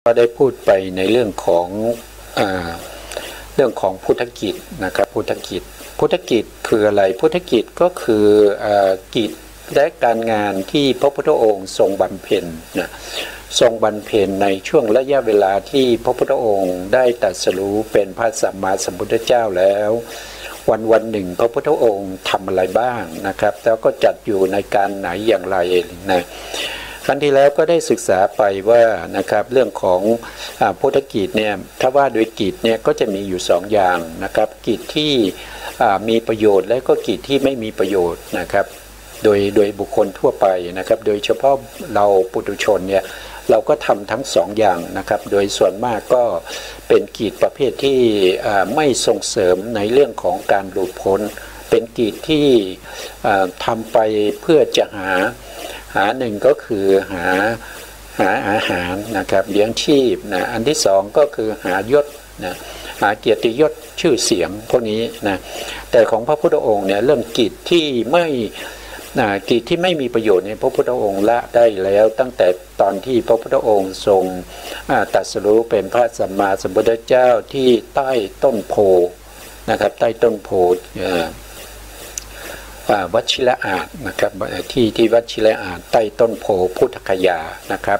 ก็ได้พูดไปในเรื่องของพุทธกิจนะครับพุทธกิจคืออะไรพุทธกิจก็คือกิจและการงานที่พระพุทธองค์ทรงบำเพ็ญนะทรงบำเพ็ญในช่วงระยะเวลาที่พระพุทธองค์ได้ตรัสรู้เป็นพระสัมมาสัมพุทธเจ้าแล้ววันหนึ่งพระพุทธองค์ทำอะไรบ้างนะครับแล้วก็จัดอยู่ในการไหนอย่างไรนะครั้งที่แล้วก็ได้ศึกษาไปว่านะครับเรื่องของพุทธกิจเนี่ยถ้าว่าโดยกิจเนี่ยก็จะมีอยู่สองอย่างนะครับกิจที่มีประโยชน์และก็กิจที่ไม่มีประโยชน์นะครับโดยบุคคลทั่วไปนะครับโดยเฉพาะเราปุถุชนเนี่ยเราก็ทำทั้งสองอย่างนะครับโดยส่วนมากก็เป็นกิจประเภทที่ไม่ส่งเสริมในเรื่องของการหลุดพ้นเป็นกิจที่ทำไปเพื่อจะหาหนึ่งก็คือหาอาหารนะครับเลี้ยงชีพนะอันที่สองก็คือหายศนะหาเกียรติยศชื่อเสียงพวกนี้นะแต่ของพระพุทธองค์เนี่ยเรื่องกิจที่ไม่มีประโยชน์เนี่ยพระพุทธองค์ละได้แล้วตั้งแต่ตอนที่พระพุทธองค์ทรงตรัสรู้เป็นพระสัมมาสัมพุทธเจ้าที่ใต้ต้นโพนะครับใต้ต้นโพวัชิระอาจนะครับที่วัชิระอาจใต้ต้นโพพุทธคยานะครับ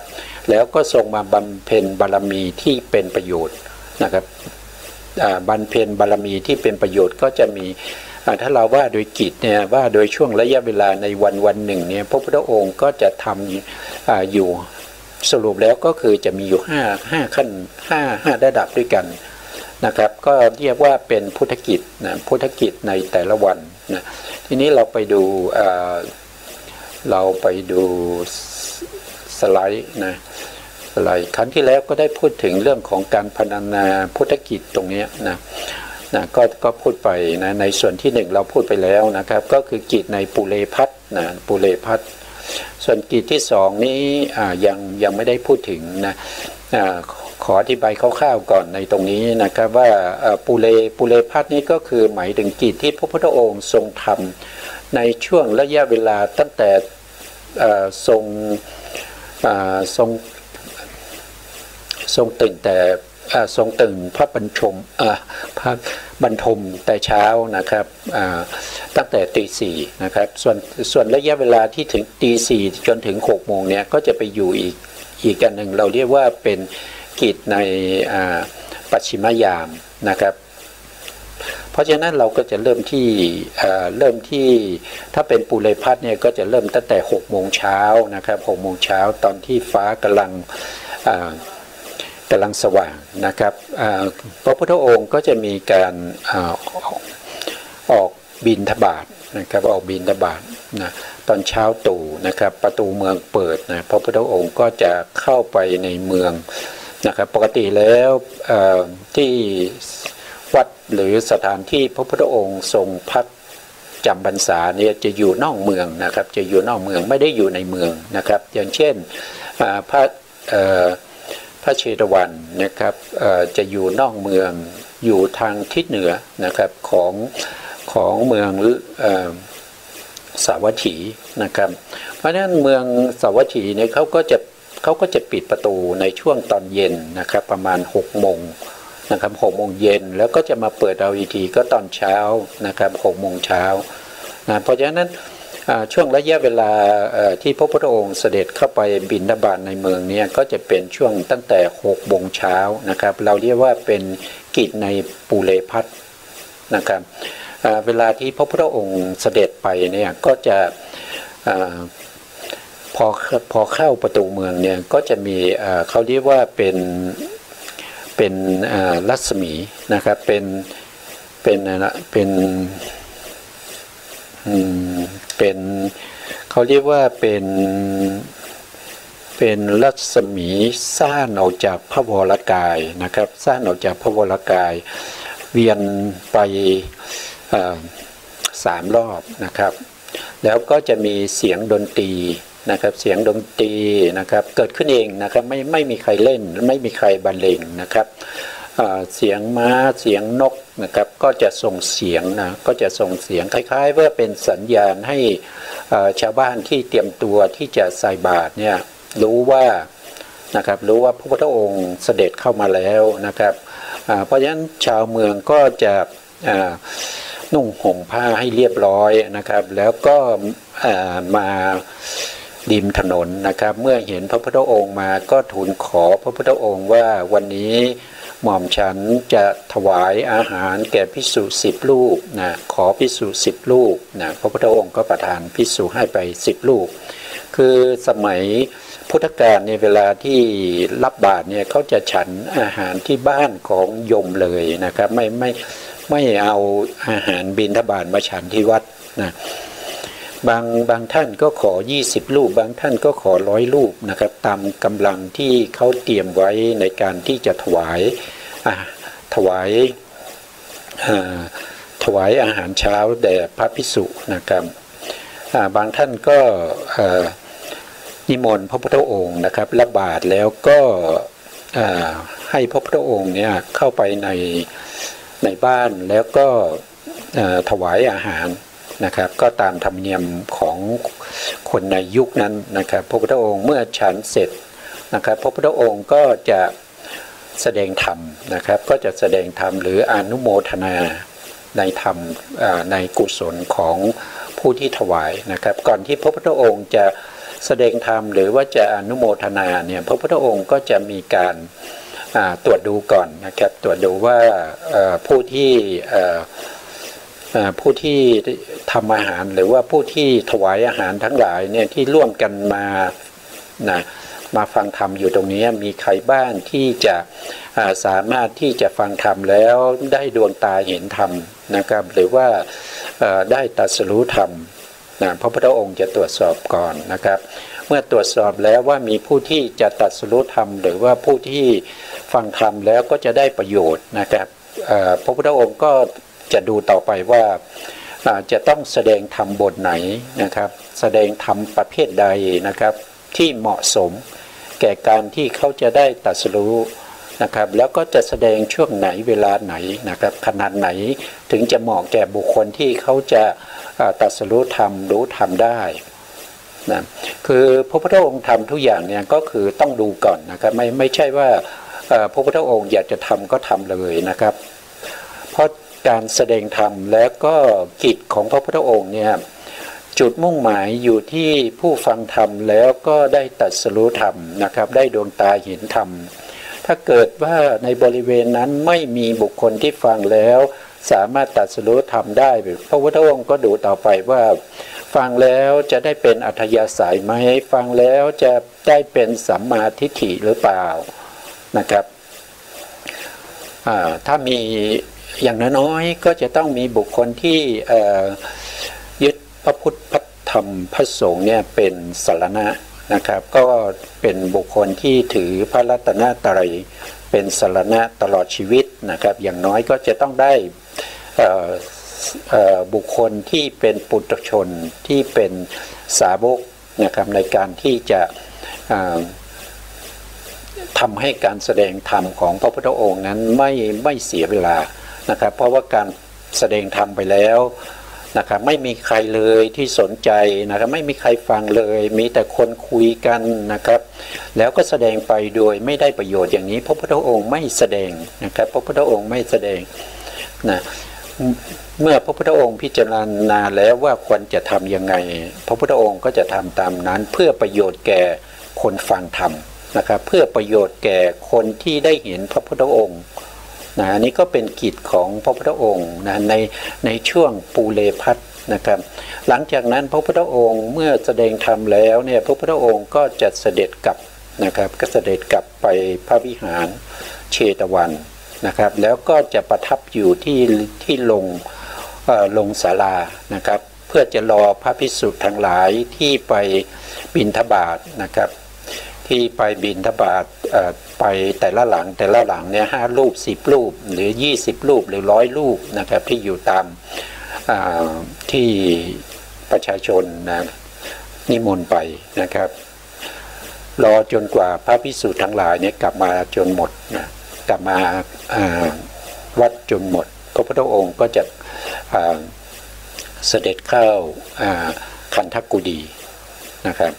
แล้วก็ทรงมาบำเพ็ญบารมีที่เป็นประโยชน์นะครับบำเพ็ญบารมีที่เป็นประโยชน์ก็จะมีถ้าเราว่าโดยกิจเนี่ยว่าโดยช่วงระยะเวลาในวันหนึ่งเนี่ยพระพุทธองค์ก็จะทำอยู่สรุปแล้วก็คือจะมีอยู่5ขั้น5ระดับด้วยกันนะครับก็เรียกว่าเป็นพุทธกิจนะพุทธกิจในแต่ละวันนะทีนี้เราไปดูสไลด์นะสไลด์ครั้งที่แล้วก็ได้พูดถึงเรื่องของการพรรณนาพุทธกิจตรงนี้นะก็พูดไปนะในส่วนที่หนึ่งเราพูดไปแล้วนะครับก็คือกิจในปุเรพัทนะปุเรพัทส่วนกิจที่สองนี้ยังไม่ได้พูดถึงนะขออธิบายคร่าวๆก่อนในตรงนี้นะครับว่าปุเรพัทนี้ก็คือหมายถึงกิจที่พระพุทธองค์ทรงทำในช่วงระยะเวลาตั้งแต่ทรงตื่นพระบรรทมแต่เช้านะครับตั้งแต่ตี 4นะครับส่วนระยะเวลาที่ถึงตี 4จนถึง 6 โมงเนี่ยก็จะไปอยู่อีกอันหนึ่งเราเรียกว่าเป็นกิจในปัจฉิมยามนะครับเพราะฉะนั้นเราก็จะเริ่มที่ถ้าเป็นปุเรพัทเนี่ยก็จะเริ่มตั้งแต่ 6 โมงเช้านะครับ 6 โมงเช้าตอนที่ฟ้ากำลังสว่างนะครับพระพุทธองค์ก็จะมีการออกบิณฑบาตนะครับออกบิณฑบาตนะตอนเช้าตรู่นะครับประตูเมืองเปิดนะพระพุทธองค์ก็จะเข้าไปในเมืองนะครับปกติแล้วที่วัดหรือสถานที่พระพุทธองค์ทรงพักจำพรรษาเนี่ยจะอยู่นอกเมืองนะครับจะอยู่นอกเมืองไม่ได้อยู่ในเมืองนะครับอย่างเช่นพระเชตวันนะครับจะอยู่นอกเมืองอยู่ทางทิศเหนือนะครับของเมืองสาวัตถีนะครับเพราะฉะนั้นเมืองสาวัตถีเนี่ยเขาก็จะปิดประตูในช่วงตอนเย็นนะครับประมาณ 6 โมงนะครับ 6 โมงเย็นแล้วก็จะมาเปิดเอาอีกทีก็ตอนเช้านะครับ 6 โมงเช้านะเพราะฉะนั้นช่วงระยะเวลาที่พระพุทธองค์เสด็จเข้าไปบิณฑบาตในเมืองนี้ก็จะเป็นช่วงตั้งแต่ 6 โมงเช้านะครับเราเรียกว่าเป็นกิจในปุเรพัทนะครับเวลาที่พระพุทธองค์เสด็จไปเนี่ยก็จะพอเข้าประตูเมืองเนี่ยก็จะมีเขาเรียกว่าเป็นรัศมีนะครับเป็นเขาเรียกว่าเป็นรัศมีซ่านออกจากพระวรกายนะครับซ่านออกจากพระวรกายเวียนไป3 รอบนะครับแล้วก็จะมีเสียงดนตรีนะครับเสียงดนตรีนะครับเกิดขึ้นเองนะครับไม่มีใครเล่นไม่มีใครบรรเลงนะครับเสียงม้าเสียงนกนะครับก็จะส่งเสียงนะก็จะส่งเสียงคล้ายๆว่าเป็นสัญญาณให้ชาวบ้านที่เตรียมตัวที่จะใส่บาตรเนี่ยรู้ว่า นะครับรู้ว่าพระพุทธองค์เสด็จเข้ามาแล้วนะครับเพราะฉะนั้นชาวเมืองก็จะนุ่งห่มผ้าให้เรียบร้อยนะครับแล้วก็มาริมถนนนะครับเมื่อเห็นพระพุทธองค์มาก็ทูลขอพระพุทธองค์ว่าวันนี้หม่อมฉันจะถวายอาหารแก่ภิกษุ10 รูปนะขอภิกษุ10 รูปนะพระพุทธองค์ก็ประทานภิกษุให้ไป10 รูปคือสมัยพุทธกาลในเวลาที่รับบาตรเนี่ยเขาจะฉันอาหารที่บ้านของโยมเลยนะครับไม่เอาอาหารบิณฑบาตมาฉันที่วัดนะบางท่านก็ขอ20 รูปบางท่านก็ขอ100 รูปนะครับตามกำลังที่เขาเตรียมไว้ในการที่จะถวายอาหารเช้าแด่พระภิกษุนะครับบางท่านก็นิมนต์พระพุทธองค์นะครับรับบาตรแล้วก็ให้พระพุทธองค์เนี่ยเข้าไปในบ้านแล้วก็ถวายอาหารนะครับก็ตามธรรมเนียมของคนในยุคนั้นนะครับพระพุทธองค์เมื่อฉันเสร็จนะครับพระพุทธองค์ก็จะแสดงธรรมนะครับก็จะแสดงธรรมหรืออนุโมทนาในธรรมในกุศลของผู้ที่ถวายนะครับก่อนที่พระพุทธองค์จะแสดงธรรมหรือว่าจะอนุโมทนาเนี่ยพระพุทธองค์ก็จะมีการตรวจดูก่อนนะครับตรวจดูว่าผู้ที่ทำอาหารหรือว่าผู้ที่ถวายอาหารทั้งหลายเนี่ยที่ร่วมกันมาฟังธรรมอยู่ตรงนี้มีใครบ้างที่จะสามารถที่จะฟังธรรมแล้วได้ดวงตาเห็นธรรมนะครับหรือว่าได้ตรัสรู้ธรรมพระพุทธองค์จะตรวจสอบก่อนนะครับเมื่อตรวจสอบแล้วว่ามีผู้ที่จะตรัสรู้ธรรมหรือว่าผู้ที่ฟังธรรมแล้วก็จะได้ประโยชน์นะครับพระพุทธองค์ก็จะดูต่อไปว่าจะต้องแสดงธรรมบทไหนนะครับแสดงธรรมประเภทใดนะครับที่เหมาะสมแก่การที่เขาจะได้ตรัสรู้นะครับแล้วก็จะแสดงช่วงไหนเวลาไหนนะครับขนาดไหนถึงจะเหมาะแก่บุคคลที่เขาจะตรัสรู้ธรรมรู้ธรรมได้นะคือพระพุทธองค์ทำทุกอย่างเนี่ยก็คือต้องดูก่อนนะครับไม่ใช่ว่าพระพุทธองค์อยากจะทำก็ทำเลยนะครับเพราะการแสดงธรรมและก็กิจของพระพุทธองค์เนี่ยจุดมุ่งหมายอยู่ที่ผู้ฟังธรรมแล้วก็ได้ตรัสรู้ธรรมนะครับได้ดวงตาเห็นธรรมถ้าเกิดว่าในบริเวณนั้นไม่มีบุคคลที่ฟังแล้วสามารถตรัสรู้ธรรมได้พระพุทธองค์ก็ดูต่อไปว่าฟังแล้วจะได้เป็นอัธยาศัยไหมฟังแล้วจะได้เป็นสัมมาทิฏฐิหรือเปล่านะครับถ้ามีอย่างน้อยๆก็จะต้องมีบุคคลที่ยึดพระพุทธพระธรรมพระสงฆ์เนี่ยเป็นสรณะนะครับก็เป็นบุคคลที่ถือพระรัตนตรัยเป็นสรณะตลอดชีวิตนะครับอย่างน้อยก็จะต้องได้บุคคลที่เป็นปุถุชนที่เป็นสาวกนะครับในการที่จะทำให้การแสดงธรรมของพระพุทธองค์นั้นไม่เสียเวลานะครับเพราะว่าการแสดงธรรมไปแล้วนะครับไม่มีใครเลยที่สนใจนะครับไม่มีใครฟังเลยมีแต่คนคุยกันนะครับแล้วก็แสดงไปโดยไม่ได้ประโยชน์อย่างนี้พระพุทธองค์ไม่แสดงนะครับพระพุทธองค์ไม่แสดงนะเมื่อพระพุทธองค์พิจารณาแล้วว่าควรจะทำยังไงพระพุทธองค์ก็จะทำตามนั้นเพื่อประโยชน์แก่คนฟังธรรมนะครับเพื่อประโยชน์แก่คนที่ได้เห็นพระพุทธองค์นะอันนี้ก็เป็นกิจของพระพุทธองค์นะในช่วงปูเลพัทนะครับหลังจากนั้นพระพุทธองค์เมื่อแสดงธรรมแล้วเนี่ยพระพุทธองค์ก็จะเสด็จกลับนะครับก็เสด็จกลับไปพระวิหารเชตวันนะครับแล้วก็จะประทับอยู่ที่ลงศาลานะครับเพื่อจะรอพระภิกษุทั้งหลายที่ไปบิณฑบาตนะครับที่ไปบิณฑบาตไปแต่ละหลังเนี่ย5 รูป10 รูปหรือ20 รูปหรือ100 รูปนะครับที่อยู่ตามที่ประชาชนนะนิมนต์ไปนะครับรอจนกว่าพระภิกษุทั้งหลายเนี่ยกลับมาจนหมดนะกลับมาวัดจนหมดพระพุทธองค์ก็จะเสด็จเข้าคันธกุฎีนะครับ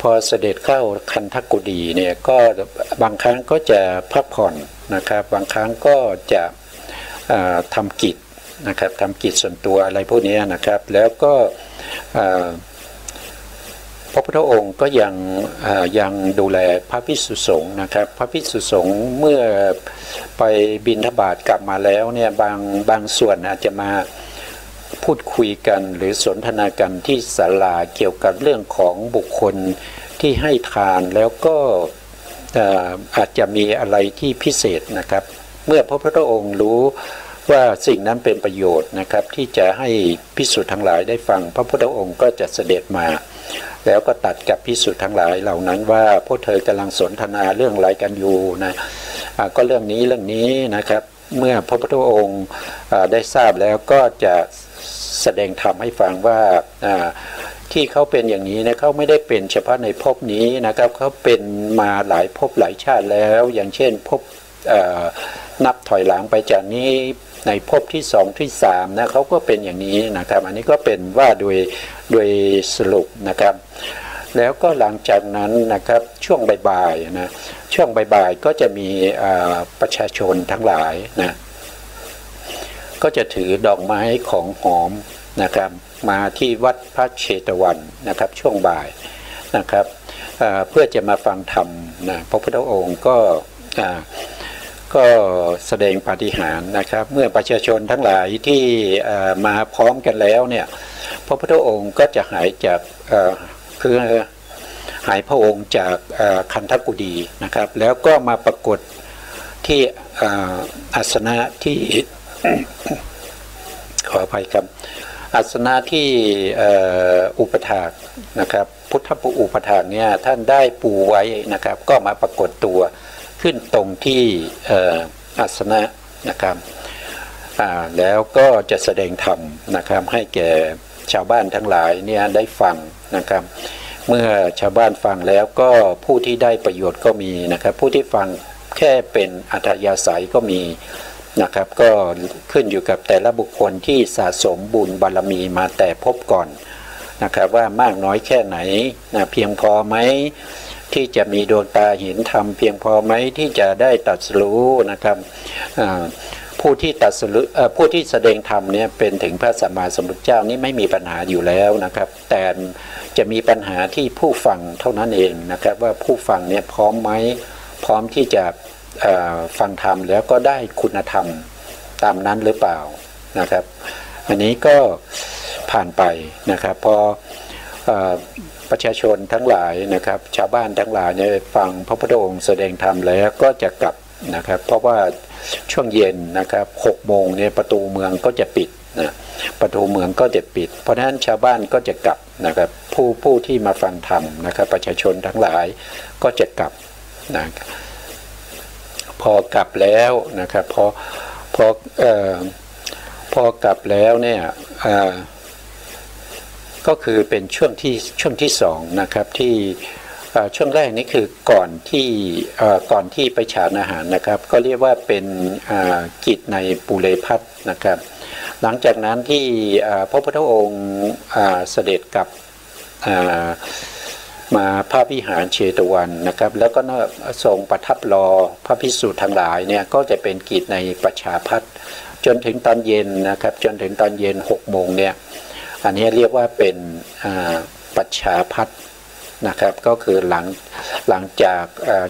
พ พอเสด็จเข้าคันธกุฎีเนี่ยก็บางครั้งก็จะพักผ่อนนะครับบางครั้งก็จะทำกิจนะครับทำกิจส่วนตัวอะไรพวกนี้นะครับแล้วก็พระพุทธองค์ก็ยังดูแลพระภิกษุสงฆ์นะครับพระภิกษุสงฆ์เมื่อไปบิณฑบาตกลับมาแล้วเนี่ยบางส่วนอาจจะมาพูดคุยกันหรือสนทนากันที่ศาลาเกี่ยวกับเรื่องของบุคคลที่ให้ทานแล้วก็อาจจะมีอะไรที่พิเศษนะครับเมื่อพระพุทธองค์รู้ว่าสิ่งนั้นเป็นประโยชน์นะครับที่จะให้ภิกษุทั้งหลายได้ฟังพระพุทธองค์ก็จะเสด็จมาแล้วก็ตัดกับภิกษุทั้งหลายเหล่านั้นว่าพวกเธอกำลังสนทนาเรื่องอะไรกันอยู่นะก็เรื่องนี้นะครับเมื่อพระพุทธองค์ได้ทราบแล้วก็จะแสดงธรรมให้ฟังว่าที่เขาเป็นอย่างนี้นะเขาไม่ได้เป็นเฉพาะในภพนี้นะครับเขาเป็นมาหลายภพหลายชาติแล้วอย่างเช่นภพนับถอยหลังไปจากนี้ในภพที่2ที่3นะเขาก็เป็นอย่างนี้นะครับอันนี้ก็เป็นว่าโดยสรุปนะครับแล้วก็หลังจากนั้นนะครับช่วงบ่ายๆนะช่วงบ่ายๆก็จะมีประชาชนทั้งหลายนะก็จะถือดอกไม้ของหอมนะครับมาที่วัดพระเชตวันนะครับช่วงบ่ายนะครับเพื่อจะมาฟังธรรมนะพระพุทธองค์ก็แสดงปาฏิหาริย์นะครับเมื่อประชาชนทั้งหลายที่มาพร้อมกันแล้วเนี่ยพระพุทธองค์ก็จะหายจากคือหายพระองค์จากคันธกุฎีนะครับแล้วก็มาปรากฏที่อาสนะที่ ขออภัยครับอาสนะที่อุปถากนะครับพุทธอุปถากเนี่ยท่านได้ปูไว้นะครับก็มาปรากฏตัวขึ้นตรงที่อาสนะนะครับแล้วก็จะแสดงธรรมนะครับให้แก่ชาวบ้านทั้งหลายเนี่ยได้ฟังนะครับเมื่อชาวบ้านฟังแล้วก็ผู้ที่ได้ประโยชน์ก็มีนะครับผู้ที่ฟังแค่เป็นอัธยาศัยก็มีนะครับก็ขึ้นอยู่กับแต่ละบุคคลที่สะสมบุญบารมีมาแต่พบก่อนนะครับว่ามากน้อยแค่ไหนนะเพียงพอไหมที่จะมีดวงตาเห็นธรรมเพียงพอไหมที่จะได้ตรัสรู้นะครับผู้ที่ตรัสรู้ผู้ที่แสดงธรรมเนี่ยเป็นถึงพระสัมมาสัมพุทธเจ้านี่ไม่มีปัญหาอยู่แล้วนะครับแต่จะมีปัญหาที่ผู้ฟังเท่านั้นเองนะครับว่าผู้ฟังเนี่ยพร้อมไหมพร้อมที่จะฟังธรรมแล้วก็ได้คุณธรรมตามนั้นหรือเปล่านะครับอันนี้ก็ผ่านไปนะครับพอประชาชนทั้งหลายนะครับชาวบ้านทั้งหลายเนี่ยฟังพระพุทธองค์แสดงธรรมแล้วก็จะกลับนะครับเพราะว่าช่วงเย็นนะครับ6 โมงเนี่ยประตูเมืองก็จะปิดนะประตูเมืองก็จะปิดเพราะฉะนั้นชาวบ้านก็จะกลับนะครับผู้ที่มาฟังธรรมนะครับประชาชนทั้งหลายก็จะกลับนะพอกลับแล้วนะครับพอกลับแล้วเนี่ยก็คือเป็นช่วงที่2นะครับที่ช่วงแรกนี้คือก่อนที่ไปฉันอาหารนะครับก็เรียกว่าเป็นกิจในปุเรพัทนะครับหลังจากนั้นที่พระพุทธองค์เสด็จกลับมาพระวิหารเชตวันนะครับแล้วก็ทรงประทับรอพระภิกษุทั้งหลายเนี่ยก็จะเป็นกิจในประชาพัฒน์จนถึงตอนเย็นนะครับจนถึงตอนเย็น6 โมงเนี่ยอันนี้เรียกว่าเป็นปัจฉาพัฒน์นะครับก็คือหลังจาก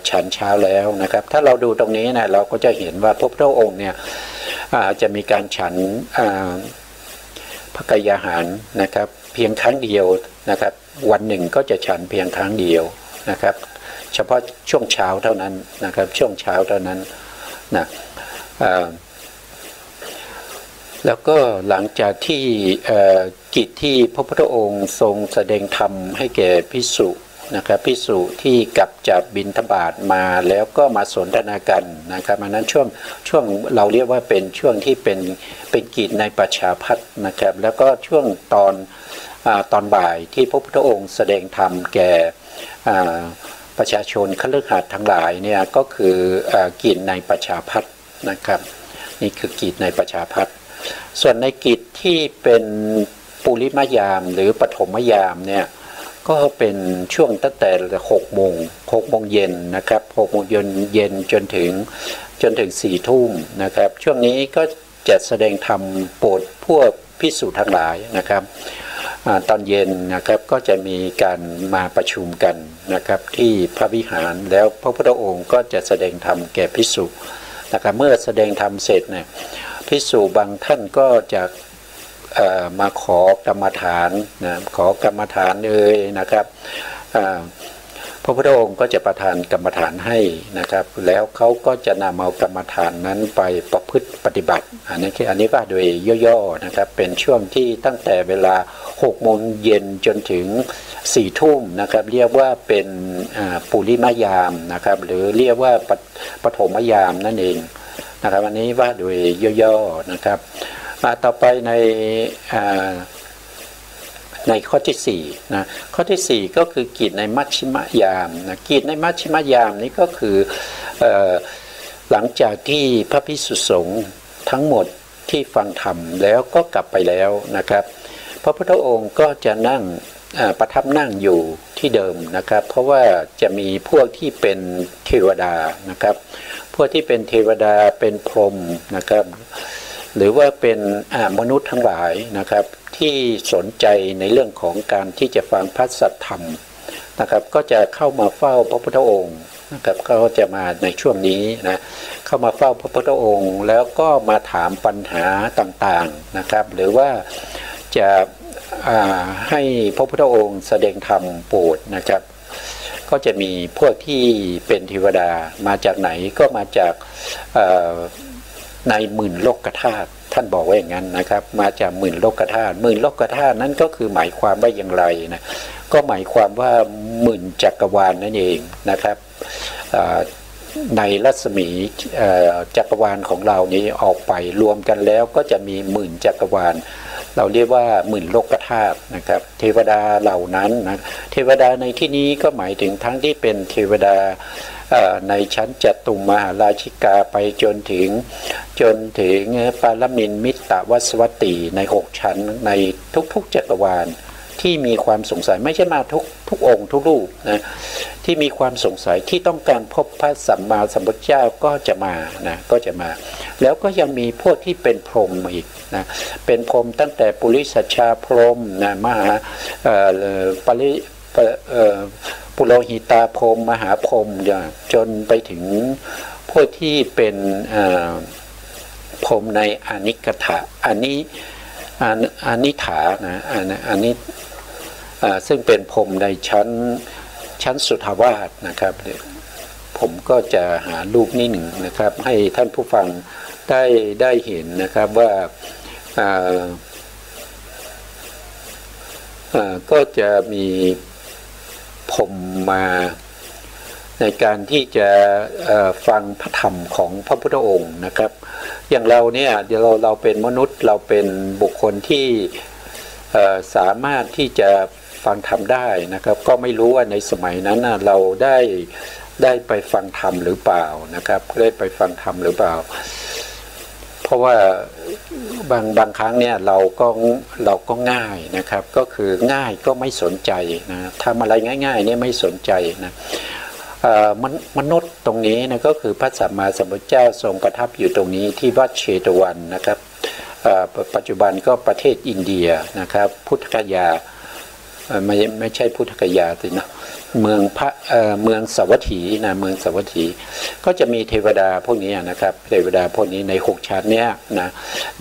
ฉันเช้าแล้วนะครับถ้าเราดูตรงนี้นะเราก็จะเห็นว่าพระพุทธองค์เนี่ยจะมีการฉันพระกายอาหารนะครับเพียงครั้งเดียวนะครับวันหนึ่งก็จะฉันเพียงครั้งเดียวนะครับเฉพาะช่วงเช้าเท่านั้นนะครับช่วงเช้าเท่านั้นนะแล้วก็หลังจากที่กิจที่พระพุทธองค์ทรงแสดงธรรมให้แก่ภิกษุนะครับภิกษุที่กลับจากบิณฑบาตมาแล้วก็มาสนทนากันนะครับอันนั้นช่วงเราเรียกว่าเป็นช่วงที่เป็นกิจในประชาพัฒน์นะครับแล้วก็ช่วงตอนบ่ายที่พระพุทธองค์แสดงธรรมแก่ประชาชนคฤหัสถ์ทั้งหลายเนี่ยก็คือกิจในประชาพัฒน์นะครับนี่คือกิจในประชาพัฒน์ส่วนในกิจที่เป็นปุริมยามหรือปฐมยามเนี่ย ก็เป็นช่วงตั้งแต่6 โมงเย็นนะครับ6 โมงเย็นจนถึง4 ทุ่มนะครับช่วงนี้ก็จะแสดงธรรมโปรดพวกภิกษุทั้งหลายนะครับตอนเย็นนะครับก็จะมีการมาประชุมกันนะครับที่พระวิหารแล้วพระพุทธองค์ก็จะแสดงธรรมแก่ภิกษุนะครับเมื่อแสดงธรรมเสร็จเนี่ยภิกษุบางท่านก็จะมาขอกรรมฐานนะขอกรรมฐานเลยนะครับพระพุทธองค์ก็จะประทานกรรมฐานให้นะครับแล้วเขาก็จะนำเอากรรมฐานนั้นไปประพฤติปฏิบัติอันนี้ว่าโดยย่อๆนะครับเป็นช่วงที่ตั้งแต่เวลา6 โมงเย็นจนถึง4 ทุ่มนะครับเรียกว่าเป็นปุริมยามนะครับหรือเรียกว่าปฐมยามนั่นเองนะครับอันนี้ว่าโดยย่อๆนะครับมาต่อไปในข้อที่4นะข้อที่4ก็คือกิจในมัชชิมยามนะกิจในมัชชิมยามนี้ก็คือหลังจากที่พระภิกษุสงฆ์ทั้งหมดที่ฟังธรรมแล้วก็กลับไปแล้วนะครับพระพุทธองค์ก็จะนั่งประทับนั่งอยู่ที่เดิมนะครับเพราะว่าจะมีพวกที่เป็นเทวดานะครับพวกที่เป็นเทวดาเป็นพรหมนะครับหรือว่าเป็นมนุษย์ทั้งหลายนะครับที่สนใจในเรื่องของการที่จะฟังพระสัทธรรมนะครับก็จะเข้ามาเฝ้าพระพุทธองค์นะครับก็จะมาในช่วงนี้นะเข้ามาเฝ้าพระพุทธองค์แล้วก็มาถามปัญหาต่างๆนะครับหรือว่าจะให้พระพุทธองค์แสดงธรรมโปรดนะครับก็จะมีพวกที่เป็นเทวดามาจากไหนก็มาจากใน10,000 โลกธาตุท่านบอกว่าอย่างนั้นนะครับมาจาก10,000 โลกธาตุ10,000 โลกธาตุนั้นก็คือหมายความว่าอย่างไรนะก็หมายความว่า10,000 จักรวาลนั่นเองนะครับในรัศมีจักรวาลของเรานี้ออกไปรวมกันแล้วก็จะมี10,000 จักรวาลเราเรียกว่า10,000 โลกธาตุนะครับเทวดาเหล่านั้นนะเทวดาในที่นี้ก็หมายถึงทั้งที่เป็นเทวดาในชั้นจตุมมหาราชิกาไปจนถึงปารมินมิตรวัสวัตตีใน6 ชั้นในทุกๆจักรวาลที่มีความสงสัยไม่ใช่มาทุกองค์ทุกรูปนะที่มีความสงสัยที่ต้องการพบพระสัมมาสัมพุทธเจ้าก็จะมานะก็จะมาแล้วก็ยังมีพวกที่เป็นพรหมอีกนะเป็นพรหมตั้งแต่ปุริสชาพรหมนะมหาปุโรหิตาพรหมมหาพรหมจนไปถึงพวกที่เป็นพรหมในอานิกถะอานิถานะอันนี้ซึ่งเป็นพรหมในชั้นสุทาวาสนะครับผมก็จะหารูปนิดหนึ่งนะครับให้ท่านผู้ฟังได้เห็นนะครับว่าก็จะมีพรหมมาในการที่จะฟังพระธรรมของพระพุทธองค์นะครับอย่างเราเนี่ยเดี๋ยวเราเป็นมนุษย์เราเป็นบุคคลที่สามารถที่จะฟังธรรมได้นะครับก็ไม่รู้ว่าในสมัยนั้นเราได้ไปฟังธรรมหรือเปล่านะครับได้ไปฟังธรรมหรือเปล่าเพราะว่าบางครั้งเนี่ยเราก็ง่ายนะครับก็คือง่ายก็ไม่สนใจนะทำอะไรง่ายๆเนี่ยไม่สนใจนะมนุษย์ตรงนี้นะก็คือพระสัมมาสัมพุทธเจ้าทรงประทับอยู่ตรงนี้ที่วัดเชตวันนะครับปัจจุบันก็ประเทศอินเดียนะครับพุทธคยาไม่ใช่พุทธคยาสินะเมืองสวัสถีนะเมืองสวัสถีก็จะมีเทวดาพวกนี้นะครับเทวดาพวกนี้ใน6 ชั้นเนี้ยนะ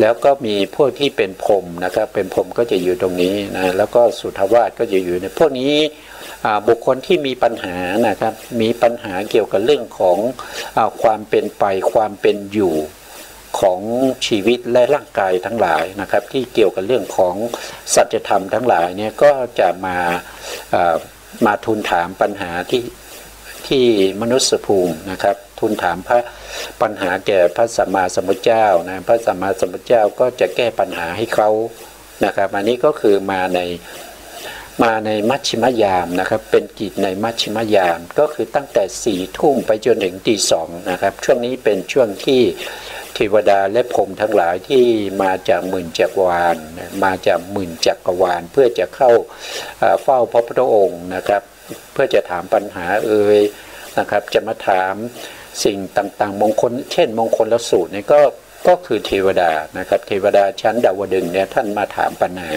แล้วก็มีพวกที่เป็นพรหมนะครับเป็นพรหมก็จะอยู่ตรงนี้นะแล้วก็สุทธาวาสก็จะอยู่ในพวกนี้บุคคลที่มีปัญหานะครับมีปัญหาเกี่ยวกับเรื่องของความเป็นไปความเป็นอยู่ของชีวิตและร่างกายทั้งหลายนะครับที่เกี่ยวกับเรื่องของสัจธรรมทั้งหลายเนี่ยก็จะมาทูลถามปัญหาที่มนุษยภูมินะครับทูลถามปัญหาแก่พระสัมมาสัมพุทธเจ้านะพระสัมมาสัมพุทธเจ้าก็จะแก้ปัญหาให้เขานะครับอันนี้ก็คือมาในมัชชิมยามนะครับเป็นกิจในมัชชิมยามก็คือตั้งแต่4 ทุ่มไปจนถึงตี 2นะครับช่วงนี้เป็นช่วงที่ เทวดาและพรหมทั้งหลายที่มาจากหมื่นจักรวาลมาจากหมื่นจักรวาลเพื่อจะเข้าเฝ้าพระพุทธองค์นะครับเพื่อจะถามปัญหานะครับจะมาถามสิ่งต่างๆมงคลเช่นมงคลละสูตรเนี่ยก็คือเทวดานะครับเทวดาชั้นดาวดึงส์เนี่ยท่านมาถามปัญหา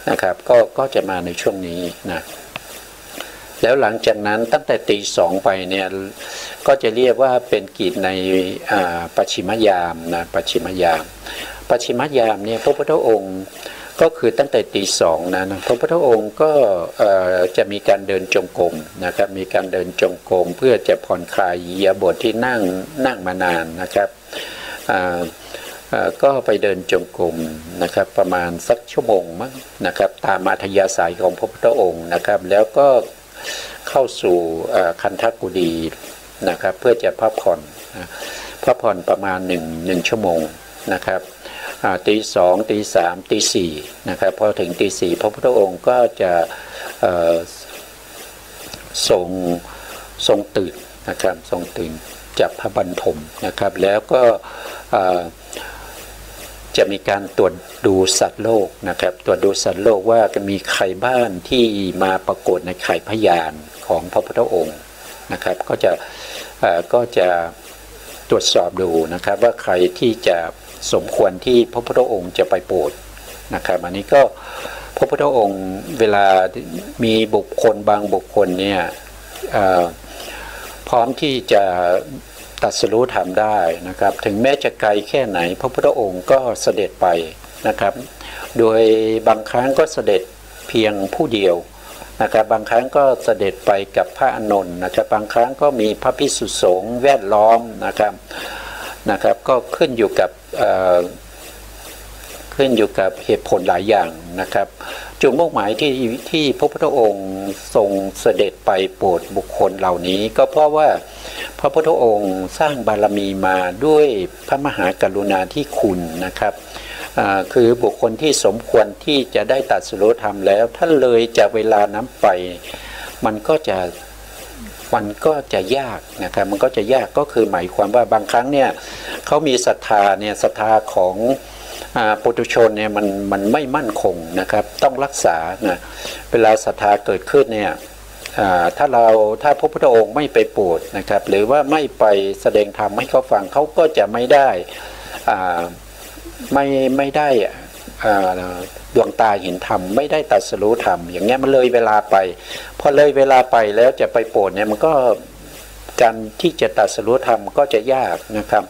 นะครับก็จะมาในช่วงนี้นะแล้วหลังจากนั้นตั้งแต่ตี 2ไปเนี่ยก็จะเรียกว่าเป็นกิจในปัจฉิมยามนะปัจฉิมยามเนี่ยพระพุทธองค์ก็คือตั้งแต่ตี 2นะพระพุทธองค์ก็จะมีการเดินจงกรมนะครับมีการเดินจงกรมเพื่อจะผ่อนคลายอิริยาบถที่นั่งมานานนะครับก็ไปเดินจงกรมนะครับประมาณสักชั่วโมงมั้งนะครับตามอัธยาศัยของพระพุทธองค์นะครับแล้วก็เข้าสู่คันธกุฎีนะครับเพื่อจะพักผ่อนประมาณ1ชั่วโมงนะครับตี 2ตี 3ตี 4นะครับพอถึงตี 4พระพุทธองค์ก็จะทรงตื่นนะครับทรงตื่นจากพระบรรทมนะครับแล้วก็จะมีการตรวจดูสัตว์โลกนะครับตรวจดูสัตว์โลกว่ามีใครบ้างที่มาปรากฏในไข่พยานของพระพุทธองค์นะครับก็จะตรวจสอบดูนะครับว่าใครที่จะสมควรที่พระพุทธองค์จะไปโปรดนะครับอันนี้ก็พระพุทธองค์เวลามีบุคคลบางบุคคลเนี่ยพร้อมที่จะตรัสรู้ธรรมได้นะครับถึงแม้จะไกลแค่ไหนพระพุทธองค์ก็เสด็จไปนะครับโดยบางครั้งก็เสด็จเพียงผู้เดียวนะครับบางครั้งก็เสด็จไปกับพระอานนท์นะครับบางครั้งก็มีพระภิกษุสงฆ์แวดล้อมนะครับก็ขึ้นอยู่กับเหตุผลหลายอย่างนะครับจุดมุ่งหมายที่พระพุทธองค์ทรงเสด็จไปโปรดบุคคลเหล่านี้ก็เพราะว่าพระพุทธองค์สร้างบารมีมาด้วยพระมหากรุณาธิคุณนะครับคือบุคคลที่สมควรที่จะได้ตรัสรู้ธรรมแล้วถ้าเลยจากเวลานั้นไปมันก็จะยากนะครับมันก็จะยากก็คือหมายความว่าบางครั้งเนี่ยเขามีศรัทธาของปุถุชนเนี่ยมันไม่มั่นคงนะครับต้องรักษานะเวลาศรัทธาเกิดขึ้นเนี่ยถ้าพระพุทธองค์ไม่ไปโปรดนะครับหรือว่าไม่ไปแสดงธรรมให้เขาฟังเขาก็จะไม่ได้ดวงตาเห็นธรรมไม่ได้ตรัสรู้ธรรมอย่างเงี้ยมันเลยเวลาไปพอเลยเวลาไปแล้วจะไปโปรดเนี่ยมันก็การที่จะตรัสรู้ธรรมก็จะยากนะครับ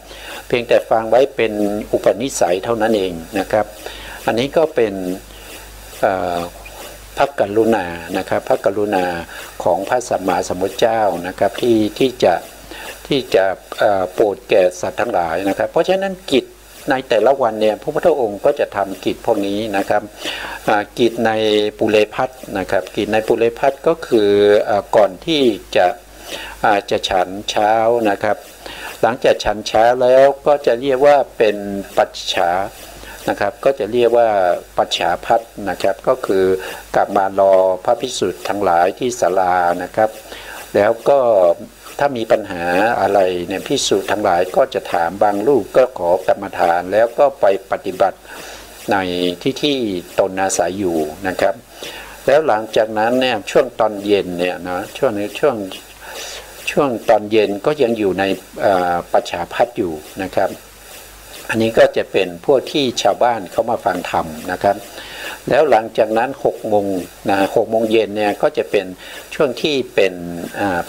เพียงแต่ฟังไว้เป็นอุปนิสัยเท่านั้นเองนะครับอันนี้ก็เป็นพระกรุณานะครับพระกรุณาของพระสัมมาสัมพุทธเจ้านะครับที่จะโปรดแก่สัตว์ทั้งหลายนะครับเพราะฉะนั้นกิจในแต่ละวันเนี่ยพระพุทธองค์ก็จะทำกิจพวกนี้นะครับกิจในปุเรพัทนะครับกิจในปุเรพัทก็คือก่อนที่จะฉันเช้านะครับหลังจากฉันเช้าแล้วก็จะเรียกว่าเป็นปัจฉานะครับก็จะเรียกว่าปัจฉาพัทนะครับก็คือกลับมารอพระภิกษุทั้งหลายที่ศาลานะครับแล้วก็ถ้ามีปัญหาอะไรเนี่ยภิกษุทั้งหลายก็จะถามบางรูปก็ขอกรรมฐานแล้วก็ไปปฏิบัติในที่ตนอาศัยอยู่นะครับแล้วหลังจากนั้นเนี่ยช่วงตอนเย็นเนี่ยนะช่วงตอนเย็นก็ยังอยู่ในปัจฉาพัทอยู่นะครับอันนี้ก็จะเป็นพวกที่ชาวบ้านเขามาฟังธรรมนะครับแล้วหลังจากนั้น6 โมง6 โมงเย็นเนี่ยก็จะเป็นช่วงที่เป็น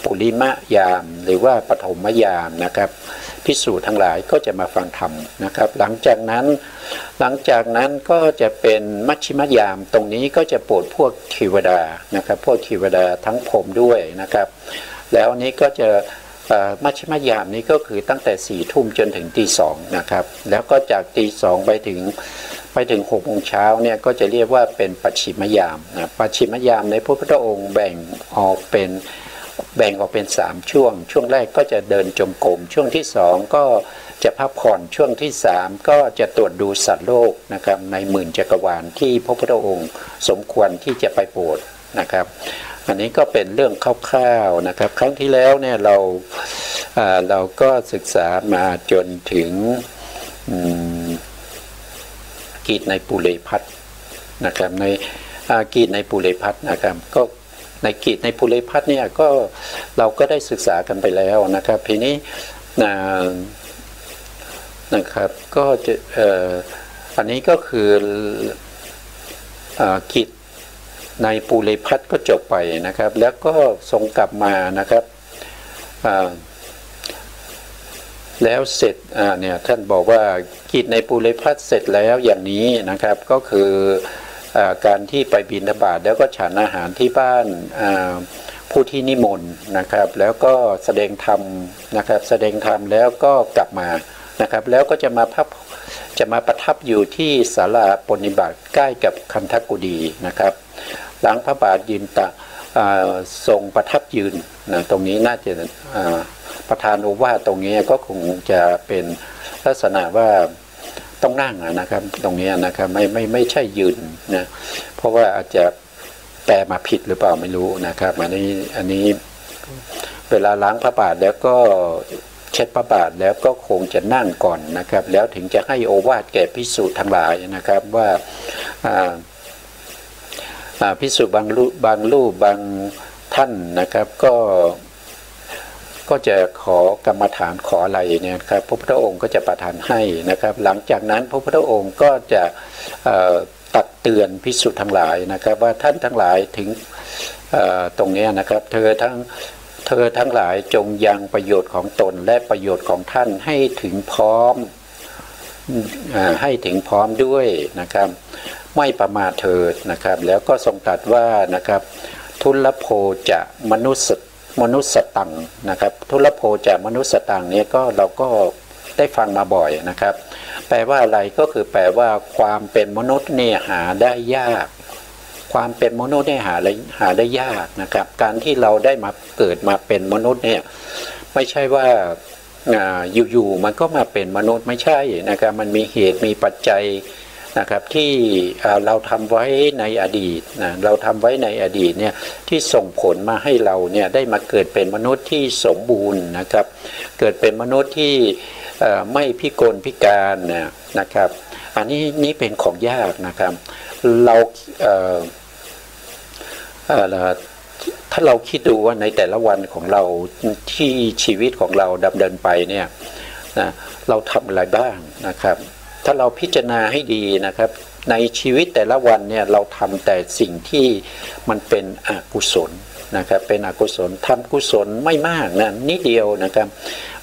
ปุริมยามหรือว่าปฐมยามนะครับภิกษุทั้งหลายก็จะมาฟังธรรมนะครับหลังจากนั้นก็จะเป็นมัชฌิมยามตรงนี้ก็จะโปรดพวกเทวดานะครับพวกเทวดาทั้งพรหมด้วยนะครับแล้วนี้ก็จะมัชฌิมยามนี้ก็คือตั้งแต่4 ทุ่มจนถึงตี 2นะครับแล้วก็จากตี 2ไปถึง6 โมงเช้าเนี่ยก็จะเรียกว่าเป็นปัจฉิมยามนะปัจฉิมยามในพระพุทธองค์แบ่งออกเป็น3 ช่วงแรกก็จะเดินจงกรมช่วงที่2ก็จะพักผ่อนช่วงที่3ก็จะตรวจดูสัตว์โลกนะครับในหมื่นจักรวาลที่พระพุทธองค์สมควรที่จะไปโปรดนะครับอันนี้ก็เป็นเรื่องคร่าวๆนะครับครั้งที่แล้วเนี่ยเราก็ศึกษามาจนถึง กีตในปุเรพัทนะครับในกีตในปุเรพัทนะครับก็ในกีตในปุเรพัทเนี่ยก็เราก็ได้ศึกษากันไปแล้วนะครับทีนี้นะครับก็จะอันนี้ก็คือกีตในปุเรพัทก็จบไปนะครับแล้วก็ส่งกลับมานะครับแล้วเสร็จเนี่ยท่านบอกว่ากิจในปุเรพัทเสร็จแล้วอย่างนี้นะครับก็คือการที่ไปบิณฑบาตแล้วก็ฉันอาหารที่บ้านผู้ที่นิมนต์นะครับแล้วก็แสดงธรรมนะครับแสดงธรรมแล้วก็กลับมานะครับแล้วก็จะมาประทับอยู่ที่ศาลาปฏิบัติใกล้กับคันธกุฎีนะครับหลังพระบาทยืนทรงประทับยืนนะตรงนี้น่าจะประธานโอวาทตรงนี้ก็คงจะเป็นลักษณะว่าต้องนั่งนะครับตรงนี้นะครับไม่ใช่ยืนนะเพราะว่าอาจจะแปลมาผิดหรือเปล่าไม่รู้นะครับอันนี้เวลาล้างพระบาทแล้วก็เช็ดพระบาทแล้วก็คงจะนั่งก่อนนะครับแล้วถึงจะให้โอวาทแก่ภิกษุทั้งหลายนะครับว่าภิกษุบางรูปบางท่านนะครับก็จะขอกรรมฐานขออะไรเนี่ยครับพระพุทธองค์ก็จะประทานให้นะครับหลังจากนั้นพระพุทธองค์ก็จะตักเตือนภิกษุทั้งหลายนะครับว่าท่านทั้งหลายถึงตรงนี้นะครับเธอทั้งหลายจงยังประโยชน์ของตนและประโยชน์ของท่านให้ถึงพร้อมด้วยนะครับไม่ประมาทเถิดนะครับแล้วก็ทรงตรัสว่านะครับทุลโภจะมนุษย์ตังนะครับทุลโภจะมนุษย์ตังเนี่ยก็เราก็ได้ฟังมาบ่อยนะครับแปลว่าอะไรก็คือแปลว่าความเป็นมนุษย์เนี่ยหาได้ยากความเป็นมนุษย์เนี่ยหาได้ยากนะครับการที่เราได้มาเกิดมาเป็นมนุษย์เนี่ยไม่ใช่ว่าอยู่ๆมันก็มาเป็นมนุษย์ไม่ใช่นะครับมันมีเหตุมีปัจจัยนะครับที่เราทำไว้ในอดีตนะเราทำไว้ในอดีตเนี่ยที่ส่งผลมาให้เราเนี่ยได้มาเกิดเป็นมนุษย์ที่สมบูรณ์นะครับเกิดเป็นมนุษย์ที่ไม่พิกลพิการนะครับอันนี้เป็นของยากนะครับเราถ้าเราคิดดูว่าในแต่ละวันของเราที่ชีวิตของเราดำเนินไปเนี่ยนะเราทำอะไรบ้างนะครับถ้าเราพิจารณาให้ดีนะครับในชีวิตแต่ละวันเนี่ยเราทำแต่สิ่งที่มันเป็นอกุศลนะครับเป็นอกุศลทำกุศลไม่มากนะนิดเดียวนะครับ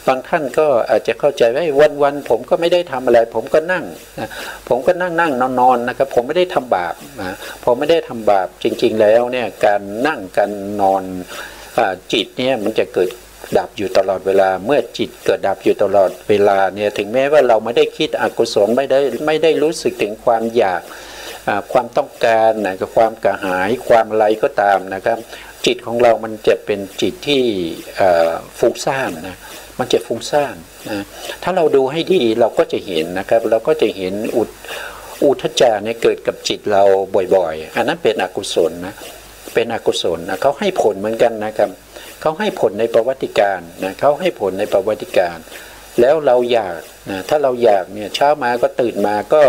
บางท่านก็อาจจะเข้าใจว่าวันผมก็ไม่ได้ทำอะไรผมก็นั่งนะผมก็นั่งนอนนะครับผมไม่ได้ทำบาปนะผมไม่ได้ทำบาปจริงๆแล้วเนี่ยการนั่งการนอนจิตเนี่ยมันจะเกิดดับอยู่ตลอดเวลาเมื่อจิตเกิดดับอยู่ตลอดเวลาเนี่ยถึงแม้ว่าเราไม่ได้คิดอกุศลไม่ได้รู้สึกถึงความอยากความต้องการนะกับความกระหายความอะไรก็ตามนะครับจิตของเรามันจะเป็นจิตที่ฟุ้งซ่านนะมันจะฟุ้งซ่านนะถ้าเราดูให้ดีเราก็จะเห็นนะครับเราก็จะเห็นอุทธัจจะเนี่ยเกิดกับจิตเราบ่อยๆอันนั้นเป็นอกุศลนะเป็นอกุศลนะเขาให้ผลเหมือนกันนะครับเขาให้ผลในประวัติการนะเขาให้ผลในประวัติการแล้วเราอยากนะถ้าเราอยากเนี่ยเช้ามาก็ตื่นมาก็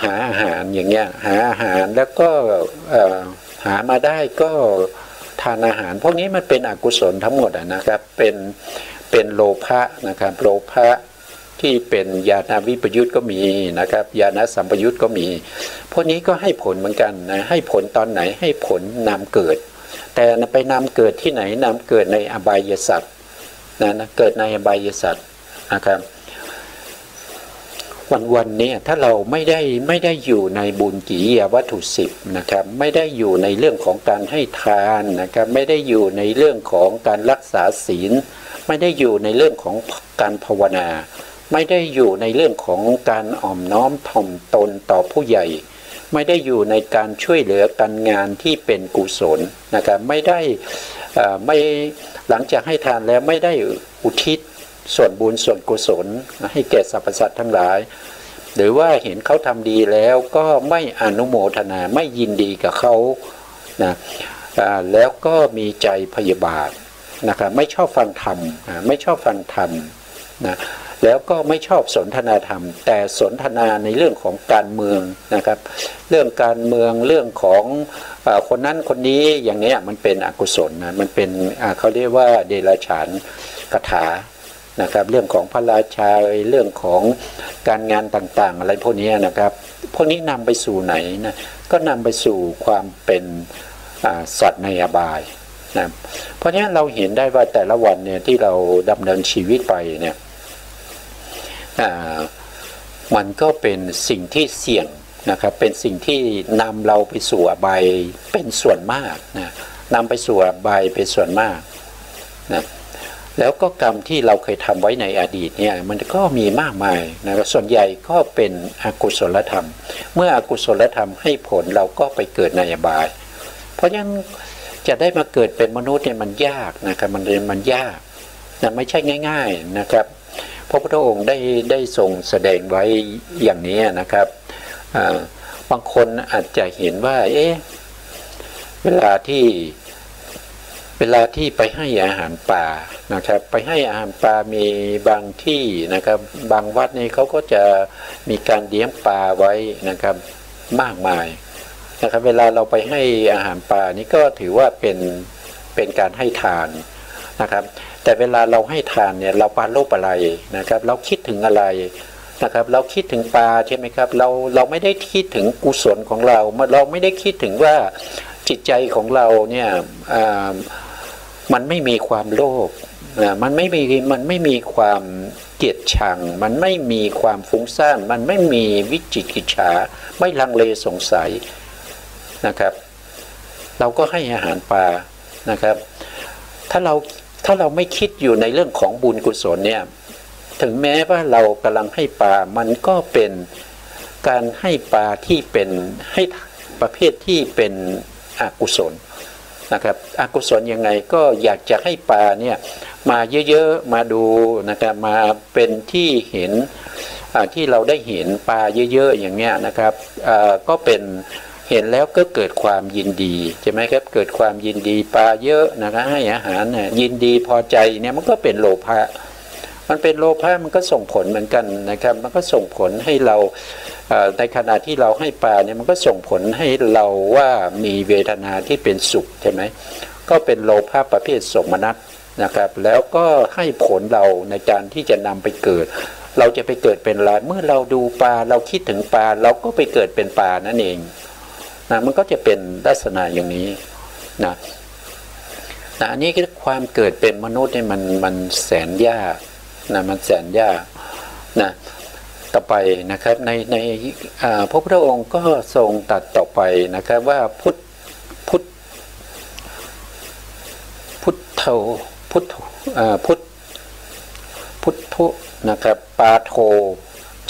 หาอาหารอย่างเงี้ยหาอาหารแล้วก็หามาได้ก็ทานอาหารพวกนี้มันเป็นอกุศลทั้งหมดนะครับเป็นโลภะนะครับโลภะที่เป็นญาณวิปยุตก็มีนะครับญาณสัมปยุตก็มีพวกนี้ก็ให้ผลเหมือนกันนะให้ผลตอนไหนให้ผลนำเกิดแต่ไปนำเกิดที่ไหนนำเกิดในอบายสัตว์นะเกิดในอบายสัตว์นะครับวันนี้ถ้าเราไม่ได้อยู่ในบุญกิริยาวัตถุ10นะครับไม่ได้อยู่ในเรื่องของการให้ทานนะครับไม่ได้อยู่ในเรื่องของการรักษาศีลไม่ได้อยู่ในเรื่องของการภาวนาไม่ได้อยู่ในเรื่องของการอ่อมน้อมถ่อมตนต่อผู้ใหญ่ไม่ได้อยู่ในการช่วยเหลือการงานที่เป็นกุศลนะครับไม่ได้ไม่หลังจากให้ทานแล้วไม่ได้อุทิศส่วนบุญส่วนกุศลให้แก่สรรพสัตว์ทั้งหลายหรือว่าเห็นเขาทำดีแล้วก็ไม่อนุโมทนาไม่ยินดีกับเขานะแล้วก็มีใจพยาบาทนะครับไม่ชอบฟังธรรมไม่ชอบฟังธรรมนะ แล้วก็ไม่ชอบสนทนาธรรมแต่สนทนาในเรื่องของการเมืองนะครับเรื่องการเมืองเรื่องของคนนั้นคนนี้อย่างนี้มันเป็นอกุศลนะมันเป็นเขาเรียกว่าเดรัจฉานคถานะครับเรื่องของพระราชาเรื่องของการงานต่างๆอะไรพวกนี้นะครับพวกนี้นำไปสู่ไหนนะก็นำไปสู่ความเป็นสัตว์ในอบายนะเพราะฉะนั้นเราเห็นได้ว่าแต่ละวันเนี่ยที่เราดำเนินชีวิตไปเนี่ยมันก็เป็นสิ่งที่เสี่ยงนะครับเป็นสิ่งที่นำเราไปสู่อบายเป็นส่วนมากนะนำไปสู่อบายเป็นส่วนมากนะแล้วก็กรรมที่เราเคยทำไว้ในอดีตเนี่ยมันก็มีมากมายนะครับส่วนใหญ่ก็เป็นอกุศลธรรมเมื่ออกุศลธรรมให้ผลเราก็ไปเกิดในอบายเพราะฉะนั้นจะได้มาเกิดเป็นมนุษย์เนี่ยมันยากนะครับมันยากนะไม่ใช่ง่ายๆนะครับพระพุทธองค์ได้ทรงแสดงไว้อย่างนี้นะครับบางคนอาจจะเห็นว่าเวลาที่ไปให้อาหารปลานะครับไปให้อาหารปลามีบางที่นะครับบางวัดนี่เขาก็จะมีการเลี้ยงปลาไว้นะครับมากมายนะครับเวลาเราไปให้อาหารปลานี่ก็ถือว่าเป็นการให้ทานนะครับแต่เวลาเราให้ทานเนี่ยเราปรารภอะไรนะครับเราคิดถึงอะไรนะครับเราคิดถึงปลาใช่ไหมครับเราไม่ได้คิดถึงกุศลของเราไม่ได้คิดถึงว่าจิตใจของเราเนี่ยมันไม่มีความโลภมันไม่มีความเกลียดชังมันไม่มีความฟุ้งซ่านมันไม่มีวิจิกิจฉาไม่ลังเลสงสัยนะครับเราก็ให้อาหารปลานะครับถ้าเราไม่คิดอยู่ในเรื่องของบุญกุศลเนี่ยถึงแม้ว่าเรากำลังให้ปลามันก็เป็นการให้ปลาที่เป็นให้ประเภทที่เป็นอกุศลนะครับอกุศลยังไงก็อยากจะให้ปลาเนี่ยมาเยอะๆมาดูนะครับมาเป็นที่เห็นที่เราได้เห็นปลาเยอะๆอย่างเนี้ยนะครับก็เป็นเห็นแล้วก็เกิดความยินดีใช่ไหมครับเกิดความยินดีปลาเยอะนะครับให้อาหารเนี่ยยินดีพอใจเนี่ยมันก็เป็นโลภะมันเป็นโลภะมันก็ส่งผลเหมือนกันนะครับมันก็ส่งผลให้เราในขณะที่เราให้ปลาเนี่ยมันก็ส่งผลให้เราว่ามีเวทนาที่เป็นสุขใช่ไหมก็เป็นโลภะประเภทสมนัตนะครับแล้วก็ให้ผลเราในการที่จะนำไปเกิดเราจะไปเกิดเป็นอะไรเมื่อเราดูปลาเราคิดถึงปลาเราก็ไปเกิดเป็นปลานั่นเองนะมันก็จะเป็นลักษณะอย่างนี้นะอันนี้คือความเกิดเป็นมนุษย์เนี่ยมันแสนยากนะมันแสนยากนะต่อไปนะครับในพระพุทธองค์ก็ทรงตรัสต่อไปนะครับว่าพุทธุนะครับปาโท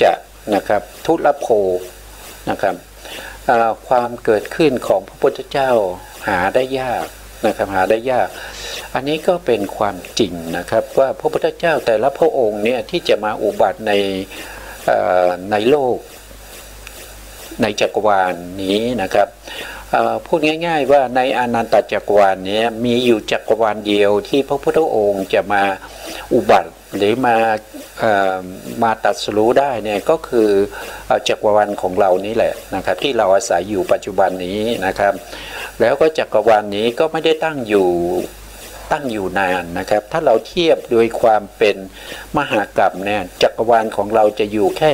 จะนะครับทุลโภนะครับความเกิดขึ้นของพระพุทธเจ้าหาได้ยากนะครับหาได้ยากอันนี้ก็เป็นความจริงนะครับว่าพระพุทธเจ้าแต่ละพระองค์เนี่ยที่จะมาอุบัติในโลกในจักรวาลนี้นะครับพูดง่ายๆว่าในอนันตจักรวาลนี้มีอยู่จักรวาลเดียวที่พระพุทธองค์จะมาอุบัติหรือมาตรัสรู้ได้เนี่ยก็คือจักรวาลของเรานี้แหละนะครับที่เราอาศัยอยู่ปัจจุบันนี้นะครับแล้วก็จักรวาลนี้ก็ไม่ได้ตั้งอยู่นานนะครับถ้าเราเทียบโดยความเป็นมหากาพย์เนี่ยจักรวาลของเราจะอยู่แค่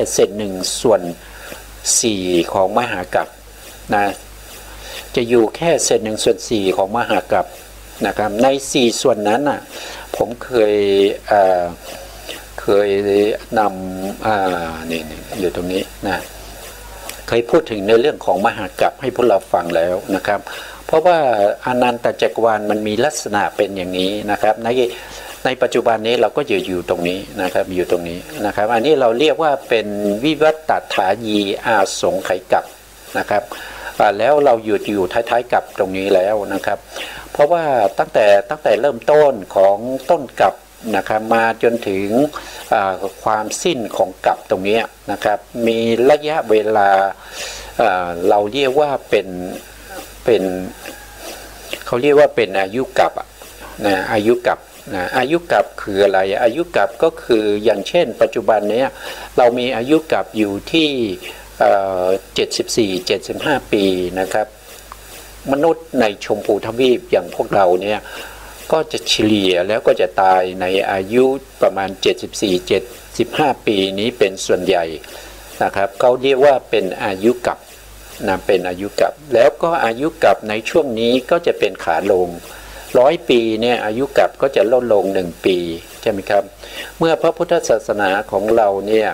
1/4ของมหากาพย์นะจะอยู่แค่1/4ของมหากาพย์นะครับใน4ส่วนนั้นน่ะผมเคยนำนี่อยู่ตรงนี้นะเคยพูดถึงในเรื่องของมหากาพย์ให้พวกเราฟังแล้วนะครับเพราะว่าอนันตจักรวาลมันมีลักษณะเป็นอย่างนี้นะครับในปัจจุบันนี้เราก็อยู่ตรงนี้นะครับอยู่ตรงนี้นะครับอันนี้เราเรียกว่าเป็นวิวัตตถายีอาสงไขยกัปนะครับแล้วเราอยู่ท้ายๆกับตรงนี้แล้วนะครับเพราะว่าตั้งแต่เริ่มต้นของต้นกัปนะครับมาจนถึงความสิ้นของกัปตรงนี้นะครับมีระยะเวลาเราเรียกว่าเป็นเขาเรียกว่าเป็นอายุกัปนะอายุกัป นะอายุกับคืออะไรอายุกับก็คืออย่างเช่นปัจจุบันนี้เรามีอายุกับอยู่ที่74-75 ปีนะครับมนุษย์ในชมพูทวีปอย่างพวกเราเนี่ยก็จะเฉลี่ยแล้วก็จะตายในอายุประมาณ74-75 ปีนี้เป็นส่วนใหญ่นะครับเขาเรียกว่าเป็นอายุกับนะเป็นอายุกับแล้วก็อายุกับในช่วงนี้ก็จะเป็นขาลง100 ปีเนี่ยอายุกับก็จะลดลง1 ปีใช่ไหมครับเมื่อพระพุทธศาสนาของเราเนี่ย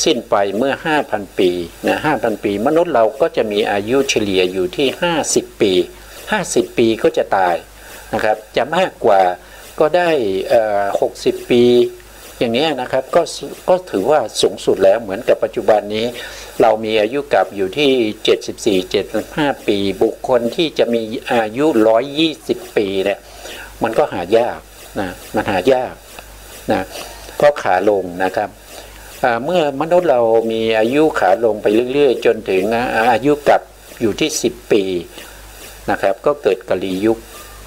สิ้นไปเมื่อ 5,000 ปีนะ 5,000 ปีมนุษย์เราก็จะมีอายุเฉลี่ยอยู่ที่50 ปี50 ปีก็จะตายนะครับจะมากกว่าก็ได้60 ปีอย่างนี้นะครับก็ถือว่าสูงสุดแล้วเหมือนกับปัจจุบันนี้เรามีอายุกับอยู่ที่74-75 ปีบุคคลที่จะมีอายุ120 ปีเนี่ยมันก็หายากนะมันหายากนะเพราะขาลงนะครับเมื่อมนุษย์เรามีอายุขาลงไปเรื่อยๆจนถึงอายุกับอยู่ที่10 ปีนะครับก็เกิดกลียุค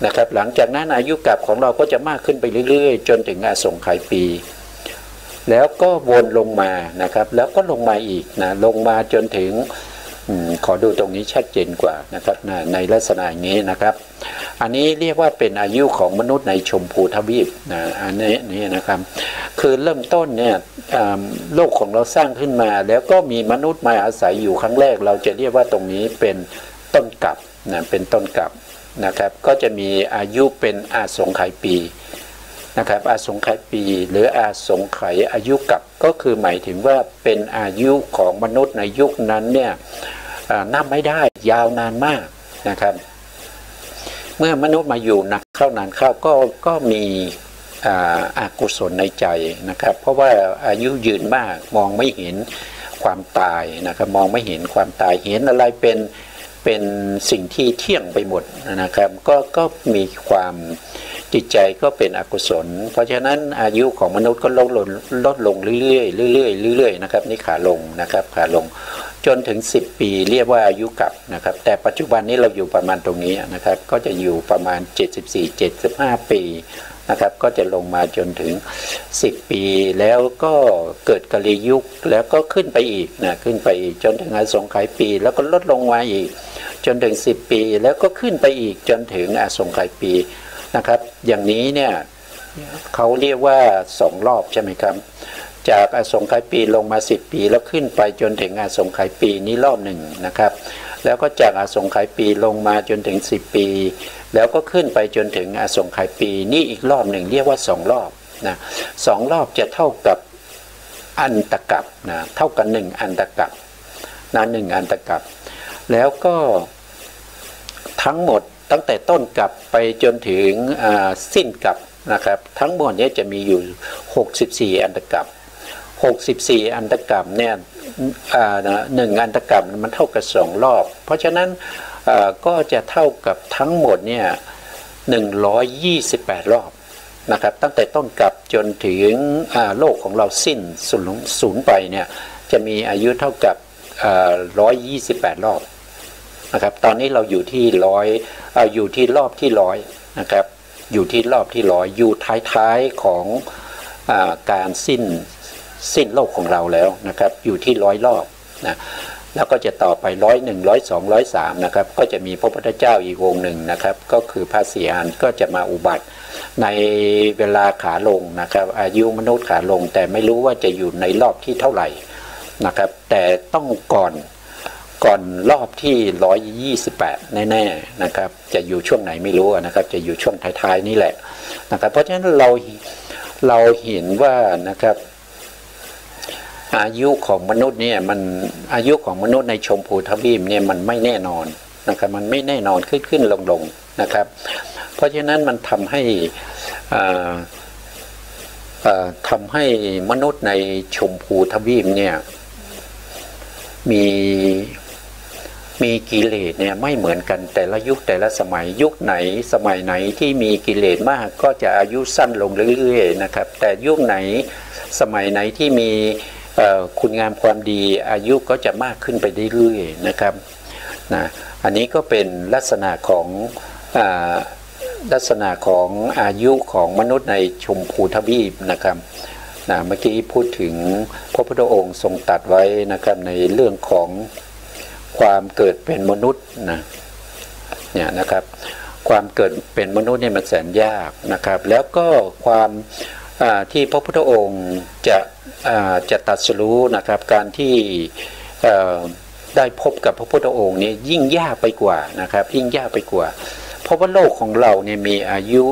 นะครับหลังจากนั้นอายุกับของเราก็จะมากขึ้นไปเรื่อยๆจนถึงอสงไขยปีแล้วก็วนลงมานะครับแล้วก็ลงมาอีกนะลงมาจนถึงขอดูตรงนี้ชัดเจนกว่านะครับในลักษณะอย่างนี้นะครับอันนี้เรียกว่าเป็นอายุของมนุษย์ในชมพูทวีปนะอันนี้นะครับคือเริ่มต้นเนี่ยโลกของเราสร้างขึ้นมาแล้วก็มีมนุษย์มาอาศัยอยู่ครั้งแรกเราจะเรียกว่าตรงนี้เป็นต้นกลับนะเป็นต้นกลับนะครับก็จะมีอายุเป็นอสงไขยปีนะครับอสงไขยปีหรืออสงไขยอายุกับก็คือหมายถึงว่าเป็นอายุของมนุษย์ในยุคนั้นเนี่ยนับไม่ได้ยาวนานมากนะครับเมื่อมนุษย์มาอยู่นักเข้านานเข้าก็มีอกุศลในใจนะครับเพราะว่าอายุยืนมากมองไม่เห็นความตายนะครับมองไม่เห็นความตายเห็นอะไรเป็นสิ่งที่เที่ยงไปหมดนะครับก็มีความจิตใจก็เป็นอกุศลเพราะฉะนั้นอายุของมนุษย์ก็ลดลงเรื่อยๆนะครับนี่ขาลงนะครับขาลงจนถึง10 ปีเรียกว่าอายุกับนะครับแต่ปัจจุบันนี้เราอยู่ประมาณตรงนี้นะครับก็จะอยู่ประมาณ74-75 ปีนะครับก็จะลงมาจนถึง10 ปีแล้วก็เกิดกลียุคแล้วก็ขึ้นไปอีกนะขึ้นไปอีกจนถึงอสงไขยปีแล้วก็ลดลงมาอีกจนถึง10 ปีแล้วก็ขึ้นไปอีกจนถึงอสงไขยปีนะครับอย่างนี้เนี่ยเขาเรียกว่า2 รอบใช่ไหมครับจากอสงไขยปีลงมา10 ปีแล้วขึ้นไปจนถึงอสงไขยปีนี้รอบหนึ่งนะครับแล้วก็จากอสงไขยปีลงมาจนถึง10 ปีแล้วก็ขึ้นไปจนถึงอสงไขยปีนี่อีกรอบหนึ่งเรียกว่า2 รอบนะ2 รอบจะเท่ากับอันตกัปนะเท่ากับ1 อันตกัปนะ1 อันตกัปแล้วก็ทั้งหมดตั้งแต่ต้นกลับไปจนถึงสิ้นกลับนะครับทั้งหมดนี้จะมีอยู่64 อันตกัป64 อันตกัปเนี่ย1 อันตกัปมันเท่ากับ2 รอบเพราะฉะนั้นก็จะเท่ากับทั้งหมดเนี่ย128 รอบนะครับตั้งแต่ต้นกลับจนถึงโลกของเราสิ้นสูญไปเนี่ยจะมีอายุเท่ากับ128 รอบนะครับตอนนี้เราอยู่ที่อยู่ที่รอบที่100นะครับอยู่ที่รอบที่100อยู่ท้ายๆของการสิ้นโลกของเราแล้วนะครับอยู่ที่100 รอบนะแล้วก็จะต่อไป101 102 103นะครับก็จะมีพระพุทธเจ้าอีกองค์หนึ่งนะครับก็คือพระศรีอานก็จะมาอุบัติในเวลาขาลงนะครับอายุมนุษย์ขาลงแต่ไม่รู้ว่าจะอยู่ในรอบที่เท่าไหร่นะครับแต่ต้องก่อนรอบที่128แน่ๆนะครับจะอยู่ช่วงไหนไม่รู้นะครับจะอยู่ช่วงท้ายๆนี่แหละนะครับเพราะฉะนั้นเราเห็นว่านะครับอายุของมนุษย์เนี่ยมันอายุของมนุษย์ในชมพูทวีปเนี่ยมันไม่แน่นอนนะครับมันไม่แน่นอนขึ้นลงนะครับเพราะฉะนั้นมันทำให้มนุษย์ในชมพูทวีปเนี่ยมีกิเลสเนี่ยไม่เหมือนกันแต่ละยุคแต่ละสมัยยุคไหนสมัยไหนที่มีกิเลสมากก็จะอายุสั้นลงเรื่อยๆนะครับแต่ยุคไหนสมัยไหนที่มีคุณงามความดีอายุก็จะมากขึ้นไปเรื่อยๆนะครับนะอันนี้ก็เป็นลักษณะของ ลักษณะของอายุของมนุษย์ในชมพูทวีปนะครับเมื่อกี้พูดถึงพระพุทธองค์ทรงตรัสไว้นะครับในเรื่องของความเกิดเป็นมนุษย์เนี่ยนะครับความเกิดเป็นมนุษย์เนี่ยมันแสนยากนะครับแล้วก็ความที่พระพุทธองค์จะตรัสรู้นะครับการที่ได้พบกับพระพุทธองค์นี้ยิ่งยากไปกว่านะครับยิ่งยากไปกว่าเพราะว่าโลกของเราเนี่ยมีอายุ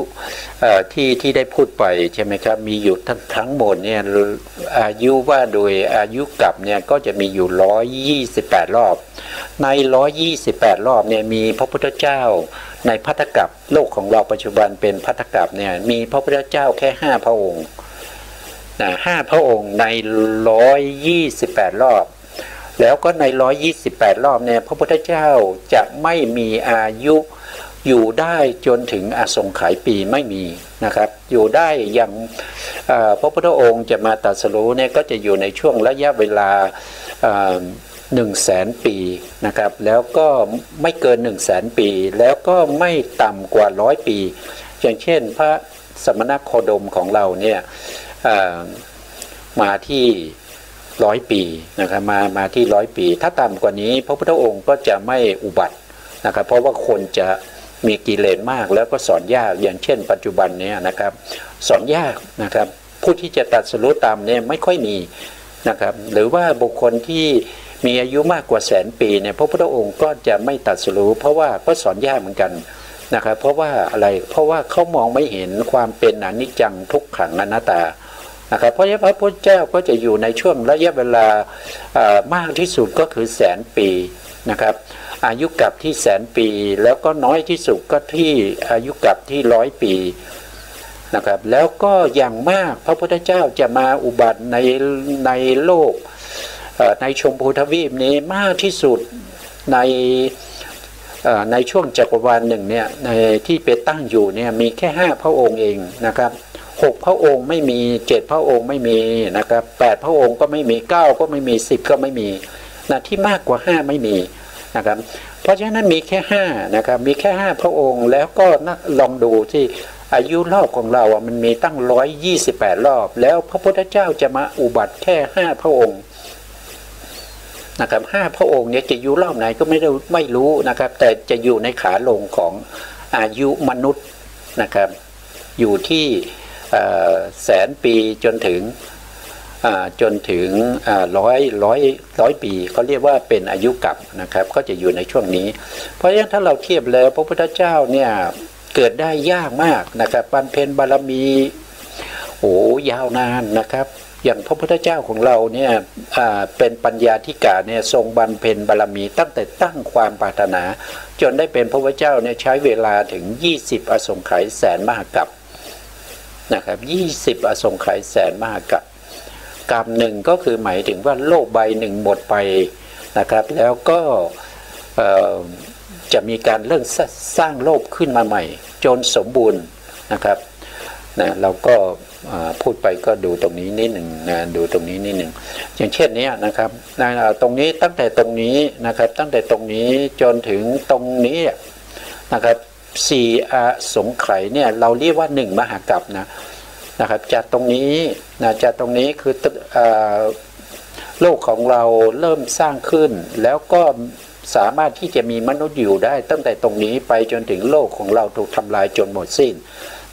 ที่ได้พูดไปใช่ไหมครับมีอยู่ทั้งหมดเนี่ยอายุว่าโดยอายุกลับเนี่ยก็จะมีอยู่128รอบใน128รอบเนี่ยมีพระพุทธเจ้าในภัตตกัปโลกของเราปัจจุบันเป็นภัตตกัปเนี่ยมีพระพุทธเจ้าแค่5พระองค์5พระองค์ใน128รอบแล้วก็ใน128รอบเนี่ยพระพุทธเจ้าจะไม่มีอายุอยู่ได้จนถึงอสงไขยปีไม่มีนะครับอยู่ได้อย่างพระพุทธองค์จะมาตรัสรู้เนี่ยก็จะอยู่ในช่วงระยะเวลา100,000 ปีนะครับแล้วก็ไม่เกิน100,000 ปีแล้วก็ไม่ต่ำกว่า100 ปีอย่างเช่นพระสมณโคดมของเราเนี่ยมาที่100 ปีนะครับมาที่100 ปีถ้าต่ำกว่านี้พระพุทธองค์ก็จะไม่อุบัตินะครับเพราะว่าคนจะมีกิเลสมากแล้วก็สอนยากอย่างเช่นปัจจุบันนี้นะครับสอนยากนะครับผู้ที่จะตรัสรู้ตามเนี่ยไม่ค่อยมีนะครับหรือว่าบุคคลที่มีอายุมากกว่า100,000 ปีเนี่ยพระพุทธองค์ก็จะไม่ตรัสรู้เพราะว่าก็สอนยากเหมือนกันนะครับเพราะว่าอะไรเพราะว่าเขามองไม่เห็นความเป็นอนิจจังทุกขังอนัตตานะครับเพราะฉะนั้นพระพุทธเจ้าก็จะอยู่ในช่วงระยะเวลามากที่สุดก็คือ100,000 ปีนะครับอายุกับที่100,000 ปีแล้วก็น้อยที่สุดก็ที่อายุกับที่100 ปีนะครับแล้วก็อย่างมากพระพุทธเจ้าจะมาอุบัติในโลกในชมพูทวีปนี้มากที่สุดในช่วงจักรวาลหนึ่งเนี่ยในที่เป็นตั้งอยู่เนี่ยมีแค่5พระองค์เองนะครับ6พระองค์ไม่มี7พระองค์ไม่มีนะครับ8พระองค์ก็ไม่มี9ก็ไม่มี10ก็ไม่มีนะที่มากกว่า5ไม่มีนะครับเพราะฉะนั้นมีแค่5นะครับมีแค่5พระองค์แล้วก็ลองดูที่อายุรอบของเรามันมีตั้ง128รอบแล้วพระพุทธเจ้าจะมาอุบัติแค่5พระองค์นะครับ5พระองค์เนี่ยจะอยู่รอบไหนก็ไม่รู้นะครับแต่จะอยู่ในขาลงของอายุมนุษย์นะครับอยู่ที่100,000 ปีจนถึงร้อยปีเขาเรียกว่าเป็นอายุกรรมนะครับก็จะอยู่ในช่วงนี้เพราะฉะนั้นถ้าเราเทียบแล้วพระพุทธเจ้าเนี่ยเกิดได้ยากมากนะครับบำเพ็ญบารมียาวนานนะครับอย่างพระพุทธเจ้าของเราเนี่ยเป็นปัญญาธิกาเนี่ยทรงบำเพ็ญบารมีตั้งแต่ตั้งความปรารถนาจนได้เป็นพระพุทธเจ้าเนี่ยใช้เวลาถึง20อสงไขยแสนมหากัปนะครับ20อสงไขยแสนมหากัปกรรมหนึ่งก็คือหมายถึงว่าโลกใบหนึ่งหมดไปนะครับแล้วก็จะมีการเริ่มสร้างโลกขึ้นมาใหม่จนสมบูรณ์นะครับเราก็พูดไปก็ดูตรงนี้นิดหนึ่งดูตรงนี้นิดหนึ่งอย่างเช่นนี้นะครับตรงนี้ตั้งแต่ตรงนี้นะครับตั้งแต่ตรงนี้จนถึงตรงนี้นะครับ4อสงไขยเนี่ยเราเรียกว่า1มหากัปนะครับจากตรงนี้จากตรงนี้คือโลกของเราเริ่มสร้างขึ้นแล้วก็สามารถที่จะมีมนุษย์อยู่ได้ตั้งแต่ตรงนี้ไปจนถึงโลกของเราถูกทำลายจนหมดสิ้น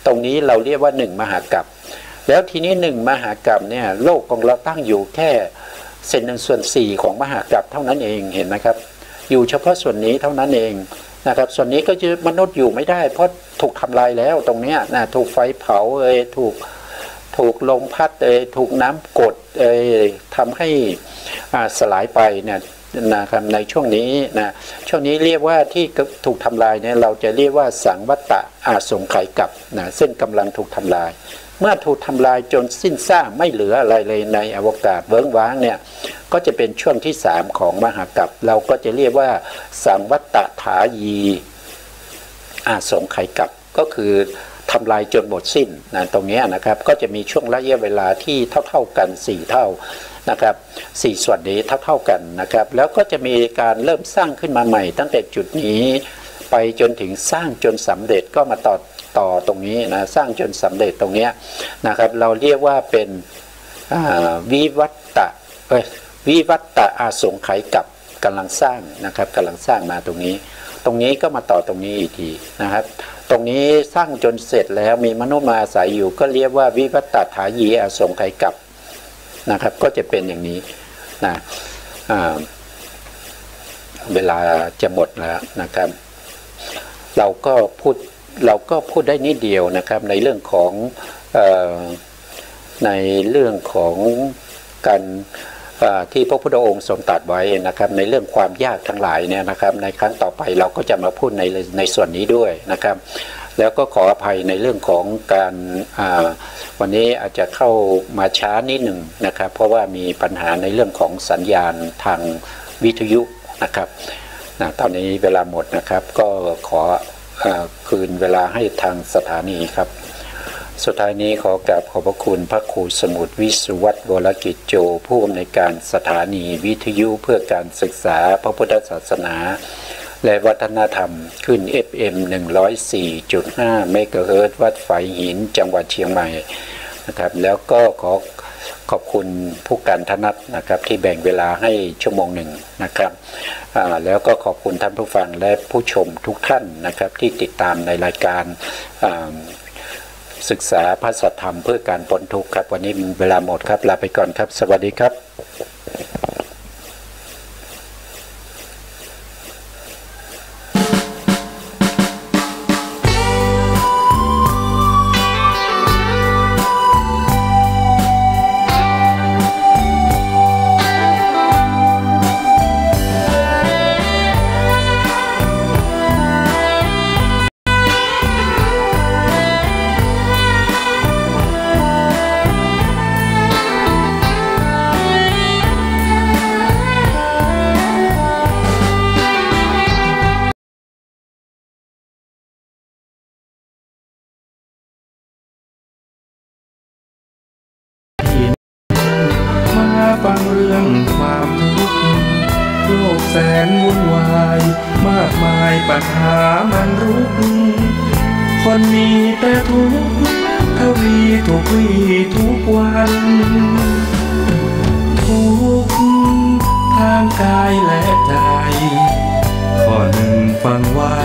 ตรงนี้เราเรียกว่า1มหากัปแล้วทีนี้1มหากัปเนี่ยโลกของเราตั้งอยู่แค่1/4ของมหากัปเท่านั้นเองเห็นไหมครับอยู่เฉพาะส่วนนี้เท่านั้นเองนะครับส่วนนี้ก็จะมนุษย์อยู่ไม่ได้เพราะถูกทำลายแล้วตรงนี้ถูกไฟเผาถูกลมพัดถูกน้ำกดทำให้สลายไปเนี่ยนะครับในช่วงนี้ช่วงนี้เรียกว่าที่ถูกทำลายเนี่ยเราจะเรียกว่าสังวัตตะอสงไขยกัปซึ่งกำลังถูกทำลายเมื่อถูกทำลายจนสิ้นซากไม่เหลืออะไรเลยในอวกาศเวิ้งว้างเนี่ยก็จะเป็นช่วงที่3ของมหากัปเราก็จะเรียกว่าสังวัตตถายีอสงไขยกัปก็คือทำลายจนหมดสิ้นตรงนี้นะครับก็จะมีช่วงระยะเวลาที่เท่ากัน4เท่านะครับ4ส่วนนี้เท่ากันนะครับแล้วก็จะมีการเริ่มสร้างขึ้นมาใหม่ตั้งแต่จุดนี้ ไปจนถึงสร้างจนสำเร็จก็มาต่อตรงนี้นะสร้างจนสำเร็จตรงนี้นะครับเราเรียกว่าเป็นวิวัตตะอาสงไขยกับกำลังสร้างนะครับกำลังสร้างมาตรงนี้ก็มาต่อตรงนี้อีกทีนะครับตรงนี้สร้างจนเสร็จแล้วมีมนุษย์มาอาศัยอยู่ก็เรียกว่าวิวัตตถายีอาสงไขยกับนะครับก็จะเป็นอย่างนี้นะเวลาจะหมดแล้วนะครับเราก็พูดได้นิดเดียวนะครับในเรื่องของการที่พระพุทธองค์ทรงตรัสไว้นะครับในเรื่องความยากทั้งหลายเนี่ยนะครับในครั้งต่อไปเราก็จะมาพูดในส่วนนี้ด้วยนะครับแล้วก็ขออภัยในเรื่องของการวันนี้อาจจะเข้ามาช้านิดหนึ่งนะครับเพราะว่ามีปัญหาในเรื่องของสัญญาณทางวิทยุนะครับตอนนี้เวลาหมดนะครับก็ขอคืนเวลาให้ทางสถานีครับสุดท้ายนี้ขอกราบขอบพระคุณพระครูสมุทรวิสุวัฒน์วรกิจโจผู้อำนวยการสถานีวิทยุเพื่อการศึกษาพระพุทธศาสนาและวัฒนธรรมขึ้น FM 104.5 เมกะเฮิรตซ์วัดฝายหินจังหวัดเชียงใหม่นะครับแล้วก็ขอบคุณผู้การธนัทนะครับที่แบ่งเวลาให้ชั่วโมงหนึ่งนะครับแล้วก็ขอบคุณท่านผู้ฟังและผู้ชมทุกท่านนะครับที่ติดตามในรายการศึกษาพระสัทธรรมเพื่อการพ้นทุกข์ครับวันนี้เวลาหมดครับลาไปก่อนครับสวัสดีครับฟังเรื่องความทุกข์โลกแสนวุ่นวายมากมายปัญหามันรุกคนมีแต่ทุกข์ทวีทุกวี่ทุกวันทุกข์ทางกายและใจข้อหนึ่งฟังไว้